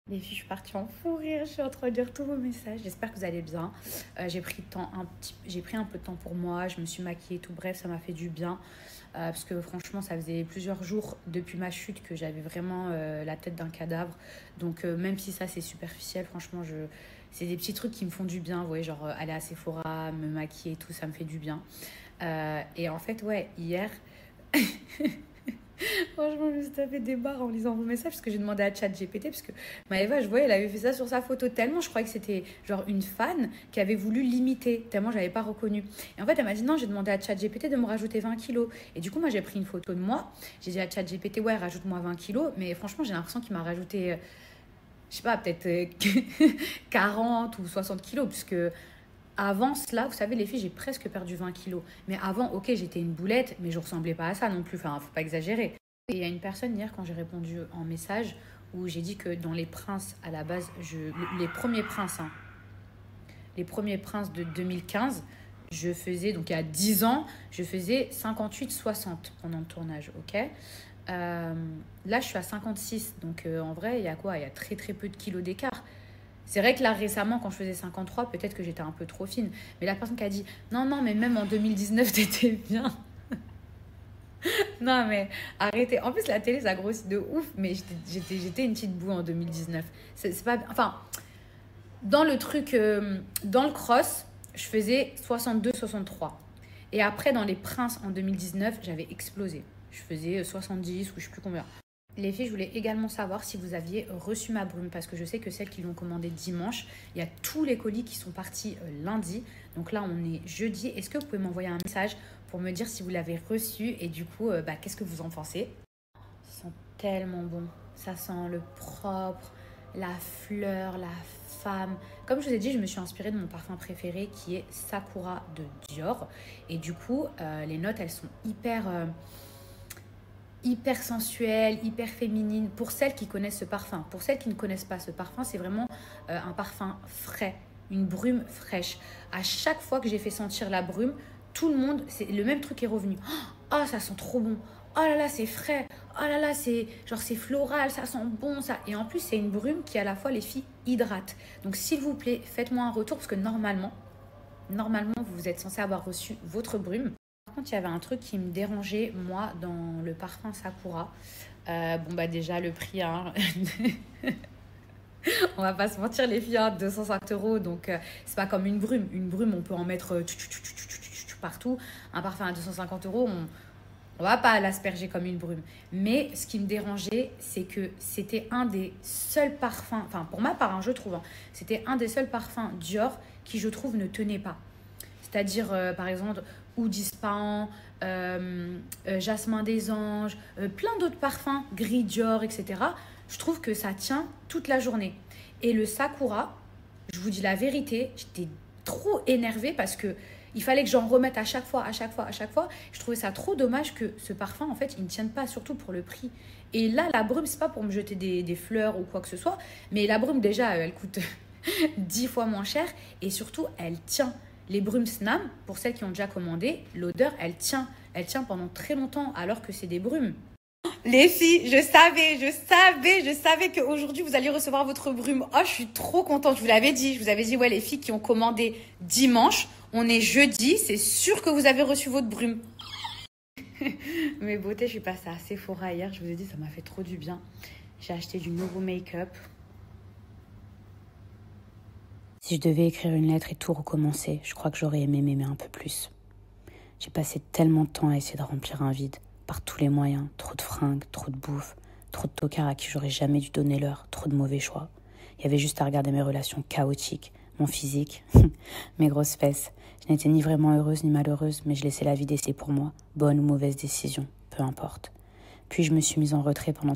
Les filles, je suis partie en fou rire, je suis en train de lire tous vos messages. J'espère que vous allez bien. J'ai pris un peu de temps pour moi, je me suis maquillée, tout bref, ça m'a fait du bien. Parce que franchement, ça faisait plusieurs jours depuis ma chute que j'avais vraiment la tête d'un cadavre. Donc même si ça c'est superficiel, franchement, c'est des petits trucs qui me font du bien. Vous voyez, genre aller à Sephora, me maquiller et tout, ça me fait du bien. Et en fait, ouais, hier, franchement, je me suis tapé des barres en lisant vos messages parce que j'ai demandé à ChatGPT parce que Maëva, je voyais, elle avait fait ça sur sa photo tellement, je croyais que c'était genre une fan qui avait voulu l'imiter tellement je l'avais pas reconnue. Et en fait, elle m'a dit non, j'ai demandé à ChatGPT de me rajouter 20 kilos. Et du coup, moi, j'ai pris une photo de moi. J'ai dit à ChatGPT, ouais, rajoute-moi 20 kilos. Mais franchement, j'ai l'impression qu'il m'a rajouté, je sais pas, peut-être 40 ou 60 kilos puisque avant cela, vous savez, les filles, j'ai presque perdu 20 kilos. Mais avant, ok, j'étais une boulette, mais je ressemblais pas à ça non plus. Enfin, faut pas exagérer. Et il y a une personne hier, quand j'ai répondu en message, où j'ai dit que dans les princes, à la base, les premiers princes, hein, les premiers princes de 2015, je faisais, donc il y a 10 ans, je faisais 58-60 pendant le tournage, ok. Là, je suis à 56, donc en vrai, il y a quoi? Il y a très très peu de kilos d'écart. C'est vrai que là, récemment, quand je faisais 53, peut-être que j'étais un peu trop fine. Mais la personne qui a dit, non, non, mais même en 2019, t'étais bien. Non, mais arrêtez. En plus, la télé, ça grossit de ouf. Mais j'étais une petite boue en 2019. C'est pas... Enfin, dans le truc... dans le cross, je faisais 62-63. Et après, dans les princes en 2019, j'avais explosé. Je faisais 70 ou je sais plus combien. Les filles, je voulais également savoir si vous aviez reçu ma brume parce que je sais que celles qui l'ont commandée dimanche, il y a tous les colis qui sont partis lundi. Donc là, on est jeudi. Est-ce que vous pouvez m'envoyer un message pour me dire si vous l'avez reçu et du coup, qu'est-ce que vous en pensez? Ça sent tellement bon. Ça sent le propre, la fleur, la femme. Comme je vous ai dit, je me suis inspirée de mon parfum préféré qui est Sakura de Dior. Et du coup, les notes, elles sont hyper sensuelle, hyper féminine pour celles qui connaissent ce parfum. Pour celles qui ne connaissent pas ce parfum, c'est vraiment un parfum frais, une brume fraîche. À chaque fois que j'ai fait sentir la brume, tout le monde, le même truc est revenu. Oh, ça sent trop bon. Oh là là, c'est frais. Oh là là, c'est genre c'est floral, ça sent bon ça. Et en plus, c'est une brume qui à la fois les filles hydrate. Donc s'il vous plaît, faites-moi un retour parce que normalement, vous êtes censé avoir reçu votre brume. Par contre, il y avait un truc qui me dérangeait, moi, dans le parfum Sakura. Déjà, le prix, hein. On va pas se mentir, les filles, hein, 250 euros. Donc, c'est pas comme une brume. Une brume, on peut en mettre partout. Un parfum à 250 euros, on va pas l'asperger comme une brume. Mais ce qui me dérangeait, c'est que c'était un des seuls parfums, enfin, pour ma part, hein, je trouve, hein, c'était un des seuls parfums Dior qui, je trouve, ne tenait pas. C'est-à-dire, par exemple, Oud Ispahan, Jasmin des Anges, plein d'autres parfums, Gris Dior, etc. Je trouve que ça tient toute la journée. Et le Sakura, je vous dis la vérité, j'étais trop énervée parce que il fallait que j'en remette à chaque fois. Je trouvais ça trop dommage que ce parfum, en fait, il ne tienne pas, surtout pour le prix. Et là, la brume, c'est pas pour me jeter des fleurs ou quoi que ce soit, mais la brume, déjà, elle coûte 10 fois moins cher et surtout, elle tient. Les brumes Snam, pour celles qui ont déjà commandé, l'odeur, elle tient. Elle tient pendant très longtemps alors que c'est des brumes. Les filles, je savais qu'aujourd'hui, vous alliez recevoir votre brume. Oh, je suis trop contente. Je vous l'avais dit. Je vous avais dit, ouais, les filles qui ont commandé dimanche, on est jeudi. C'est sûr que vous avez reçu votre brume. Mes beautés, je suis passée à Sephora hier. Je vous ai dit, ça m'a fait trop du bien. J'ai acheté du nouveau make-up. Si je devais écrire une lettre et tout recommencer, je crois que j'aurais aimé m'aimer un peu plus. J'ai passé tellement de temps à essayer de remplir un vide, par tous les moyens, trop de fringues, trop de bouffe, trop de tocards à qui j'aurais jamais dû donner l'heure, trop de mauvais choix. Il y avait juste à regarder mes relations chaotiques, mon physique, mes grosses fesses. Je n'étais ni vraiment heureuse ni malheureuse, mais je laissais la vie décider pour moi, bonne ou mauvaise décision, peu importe. Puis je me suis mise en retrait pendant